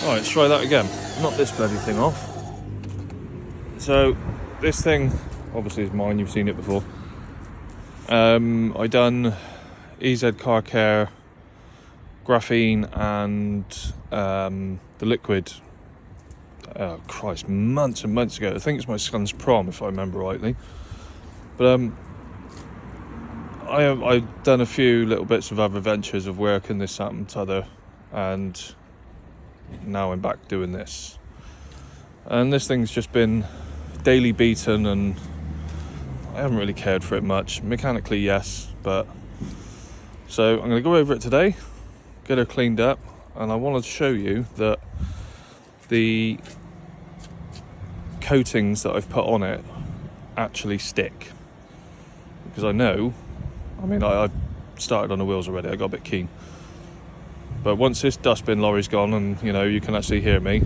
Alright, let's try that again. Knock this bloody thing off. So, this thing obviously is mine, you've seen it before. I done EZ Car Care, graphene and the liquid, oh Christ, months and months ago. I think it's my son's prom if I remember rightly. But I've done a few little bits of other ventures of work and this, that and t'other, and now I'm back doing this. And this thing's just been daily beaten and I haven't really cared for it much. Mechanically, yes, but... So I'm going to go over it today, get her cleaned up, and I want to show you that the coatings that I've put on it actually stick. Because I've started on the wheels already, I got a bit keen. But once this dustbin lorry's gone and, you can actually hear me,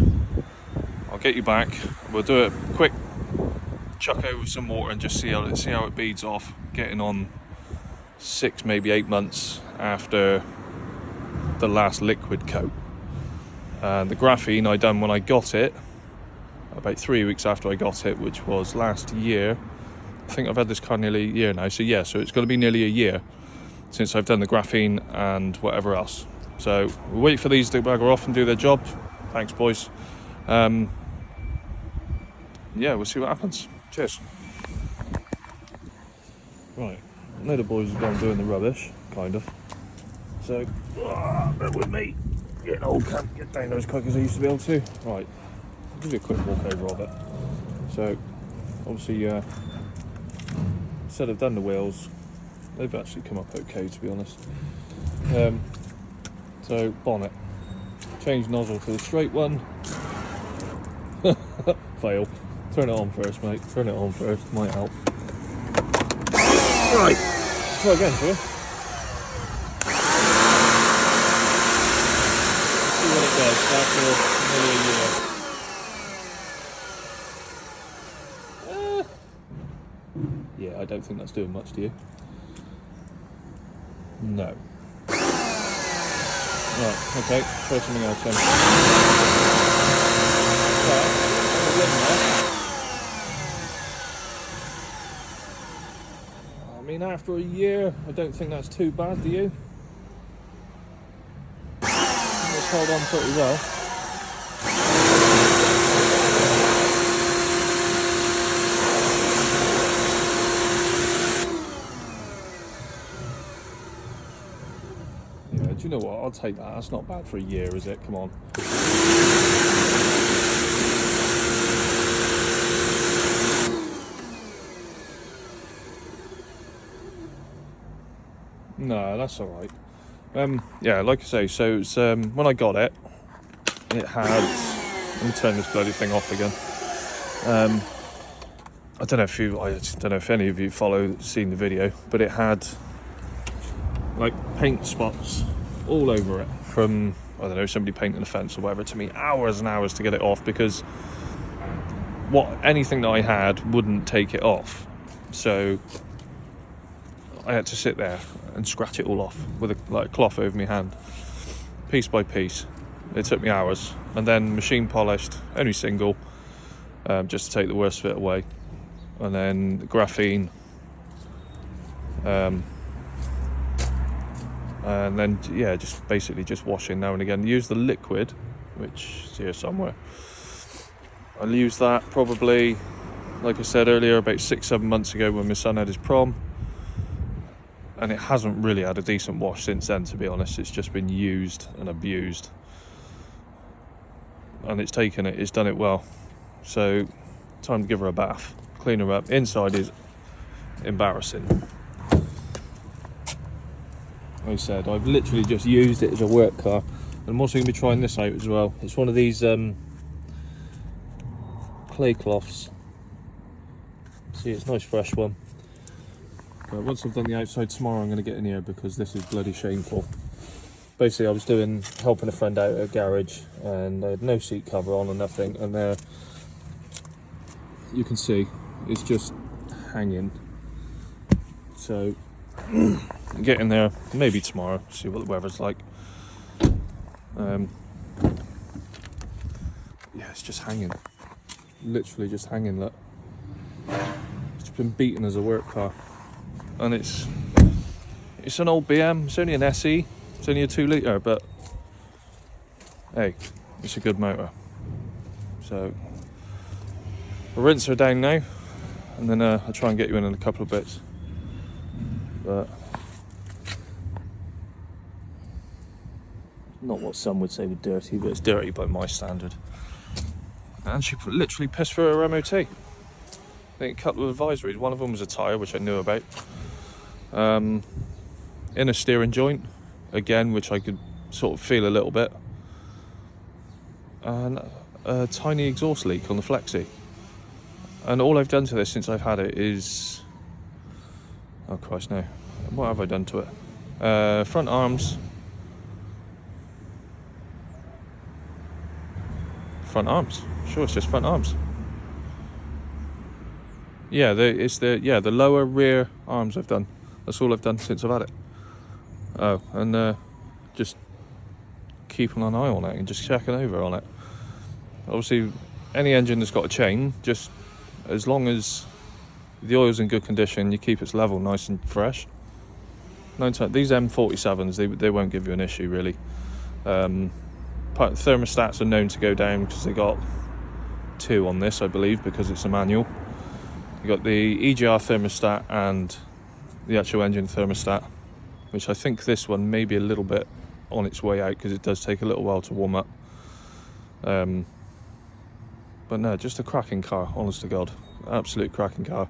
I'll get you back. We'll do a quick chuck over some water and just see how it beads off, getting on 6, maybe 8 months after the last liquid coat. And the graphene I done when I got it, about 3 weeks after I got it, which was last year. I think I've had this car nearly a year now, so it's going to be nearly a year since I've done the graphene and whatever else. So we'll wait for these to bugger off and do their job. Thanks, boys. We'll see what happens. Cheers. Right, I know the boys have gone doing the rubbish, kind of. So, bear with me. Getting old, can't get down there as quick as I used to be able to. Right, I'll give you a quick walk over of it. So, obviously, instead of done the wheels, they've actually come up okay, to be honest. So, bonnet. Change nozzle to the straight one. Fail. Turn it on first, mate. Turn it on first. Might help. Right. Try again, shall we? See what it does after nearly a year. Yeah, I don't think that's doing much, do you? No. Right, okay. Try something else then. After a year, I don't think that's too bad, do you? It's held on pretty well. Yeah, do you know what? I'll take that. That's not bad for a year, is it? Come on. No, that's alright. Like I say, so it's, when I got it, it had... Let me turn this bloody thing off again. I don't know if any of you seen the video, but it had like paint spots all over it from, somebody painting the fence or whatever. It took me hours and hours to get it off because anything that I had wouldn't take it off. So I had to sit there and scratch it all off with a cloth over my hand, piece by piece. It took me hours, and then machine polished, only single, just to take the worst of it away, and then the graphene, and then just basically just washing now and again. Use the liquid, which is here somewhere. I'll use that probably, like I said earlier, about 6-7 months ago when my son had his prom. And it hasn't really had a decent wash since then, to be honest. It's just been used and abused. And it's done it well. So, time to give her a bath. Clean her up. Inside is embarrassing. Like I said, I've literally just used it as a work car. And I'm also going to be trying this out as well. It's one of these clay cloths. See, it's a nice fresh one. But once I've done the outside tomorrow, I'm going to get in here because this is bloody shameful. Basically, I was helping a friend out at a garage, and I had no seat cover on or nothing, and there, you can see, it's just hanging. So, get in there, maybe tomorrow, see what the weather's like. yeah, it's just hanging. Literally just hanging, look. It's been beaten as a work car. And it's an old BM, it's only an SE, it's only a 2 litre, but hey, it's a good motor. So I'll rinse her down now, and then I'll try and get you in a couple of bits. But not what some would say was dirty, but it's dirty by my standard. And she literally pissed through her MOT. I think a couple of advisories. One of them was a tyre, which I knew about. Inner steering joint, again, which I could sort of feel a little bit. And a tiny exhaust leak on the Flexi. And all I've done to this since I've had it is... oh Christ, no. What have I done to it? Front arms. Front arms. Sure, it's just front arms. Yeah, the lower rear arms I've done. That's all I've done since I've had it. Oh, and just keeping an eye on it and just checking over on it. Obviously, any engine that's got a chain, just as long as the oil's in good condition, you keep its level nice and fresh. These M47s, they won't give you an issue really. Thermostats are known to go down because they got 2 on this, I believe, because it's a manual. You got the EGR thermostat and the actual engine thermostat, which I think this one may be a little bit on its way out because it does take a little while to warm up. But no, just a cracking car, honest to God. Absolute cracking car.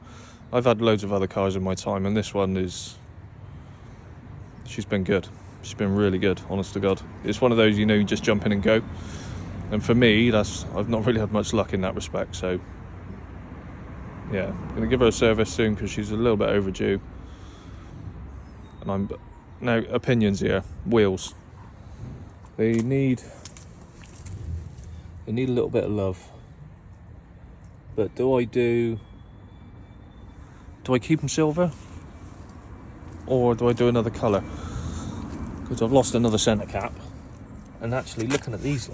I've had loads of other cars in my time, and this one she's been good. She's been really good, honest to God. It's one of those, you just jump in and go. And for me, I've not really had much luck in that respect, so yeah, I'm going to give her a service soon because she's a little bit overdue. And now, opinions here. Wheels. They need a little bit of love. But do I keep them silver? Or do I do another colour? Because I've lost another centre cap. And actually, looking at these,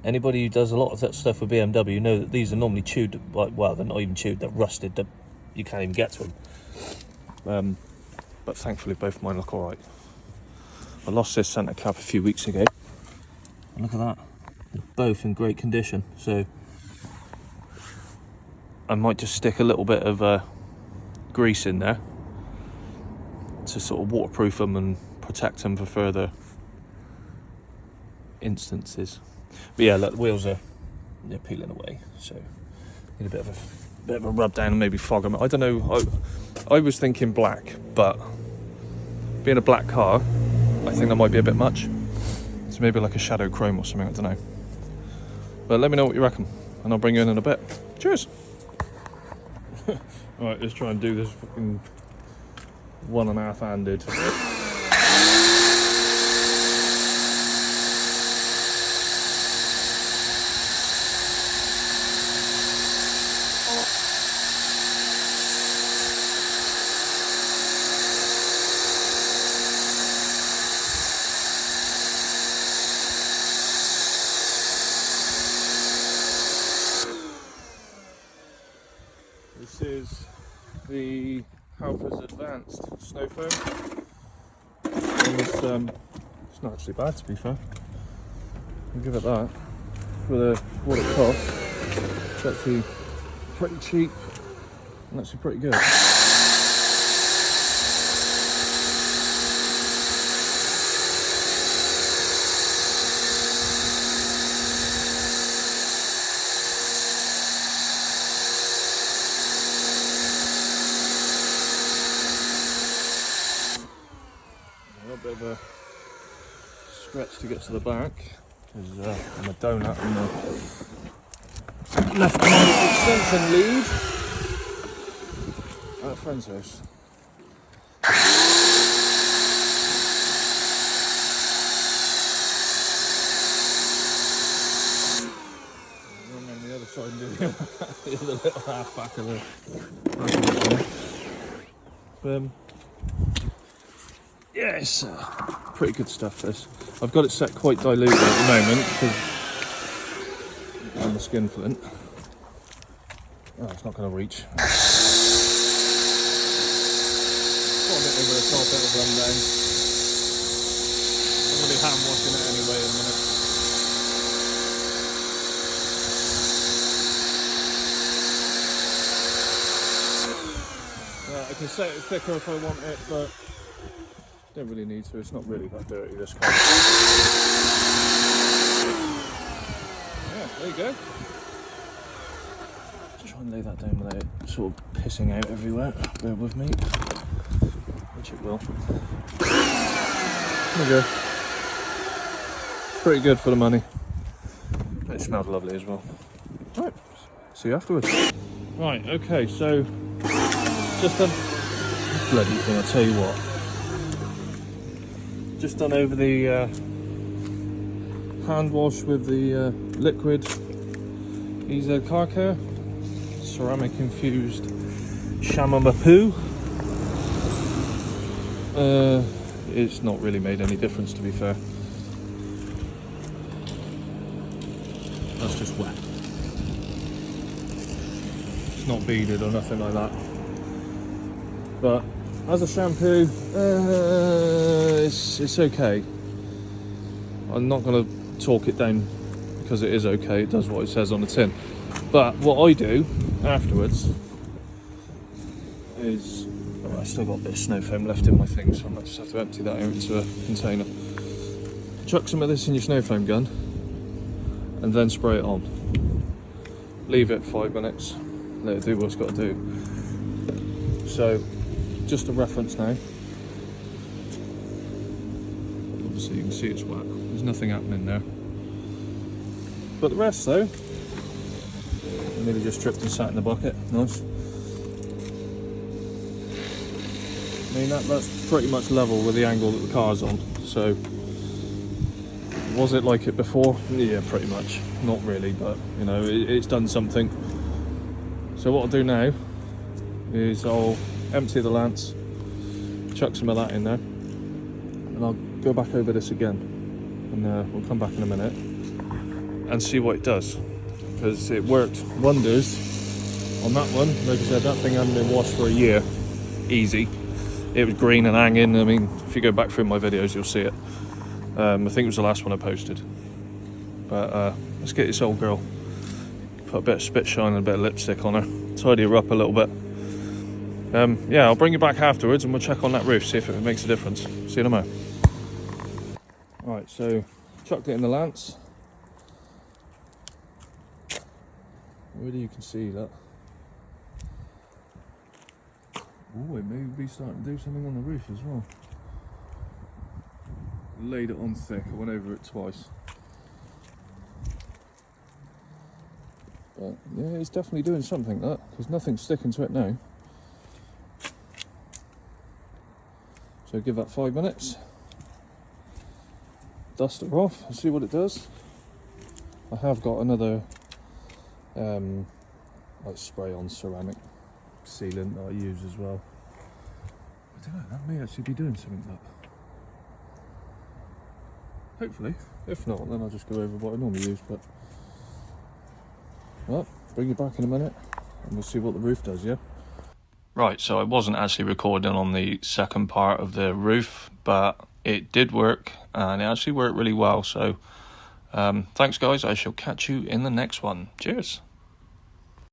anybody who does a lot of that stuff with BMW know that these are normally chewed. Well, they're not even chewed, they're rusted. You can't even get to them. But thankfully, both mine look alright. I lost this centre cap a few weeks ago. And look at that. They're both in great condition. So I might just stick a little bit of grease in there to sort of waterproof them and protect them for further instances. But yeah, look, the wheels they're peeling away, so need a bit of a rub down and maybe fog them. I don't know. I was thinking black, but being a black car, I think that might be a bit much. So maybe like a shadow chrome or something. I don't know. But let me know what you reckon, and I'll bring you in a bit. Cheers. Right, let's try and do this fucking 1.5-handed. This is the Halfords Advanced Snow Foam. And it's not actually bad, to be fair. I'll give it that. For what it costs, it's actually pretty cheap and actually pretty good. A bit of a stretch to get to the back because I'm a donut and left my extension lead at a friend's house. And then the other side and do the other little half back of the yeah, it's pretty good stuff, this. I've got it set quite diluted at the moment because skin flint. Oh, it's not going to reach. Got a bit over the top, it'll run down. I'm going to be hand washing it anyway in a minute. I can set it thicker if I want it, but don't really need to. It's not really that dirty, this car. Yeah, there you go. Just try and lay that down without it sort of pissing out everywhere. Bear with me. Which it will. There we go. Pretty good for the money. It smells lovely as well. Right, see you afterwards. Right, okay, so just done. Bloody thing, I'll tell you what. Just done over the hand wash with the liquid EZ car care, ceramic infused shampoo. It's not really made any difference, to be fair. That's just wet. It's not beaded or nothing like that. But as a shampoo, it's okay. I'm not going to talk it down because it is okay. It does what it says on the tin. But what I do afterwards is, oh, I still got a bit of snow foam left in my thing, so I might just have to empty that out into a container. Chuck some of this in your snow foam gun and then spray it on. Leave it 5 minutes. Let it do what it's got to do. So, just a reference now. Obviously you can see it's wet. There's nothing happening there. But the rest though, nearly just dripped and sat in the bucket. Nice. I mean that's pretty much level with the angle that the car's on. So, was it like it before? Yeah, pretty much. Not really, but you know, it's done something. So what I'll do now is I'll empty the lance, chuck some of that in there, and I'll go back over this again, and we'll come back in a minute and see what it does, because it worked wonders on that one. Like I said, that thing hadn't been washed for a year, easy. It was green and hanging. I mean, if you go back through my videos you'll see it. I think it was the last one I posted. But let's get this old girl, put a bit of spit shine and a bit of lipstick on her, tidy her up a little bit. Yeah, I'll bring you back afterwards and we'll check on that roof, see if it makes a difference. See you in a moment. Alright, so chucked it in the lance. Whether you can see that. Oh, it may be starting to do something on the roof as well. Laid it on thick, I went over it twice. But yeah, it's definitely doing something, that, because nothing's sticking to it now. So give that 5 minutes, dust her off and see what it does. I have got another like spray on ceramic sealant that I use as well. I don't know, that may actually be doing something, that. Hopefully. If not, then I'll just go over what I normally use. But well, bring you back in a minute and we'll see what the roof does, yeah? Right, so I wasn't actually recording on the second part of the roof, but it did work, and it actually worked really well. So thanks guys, I shall catch you in the next one. Cheers.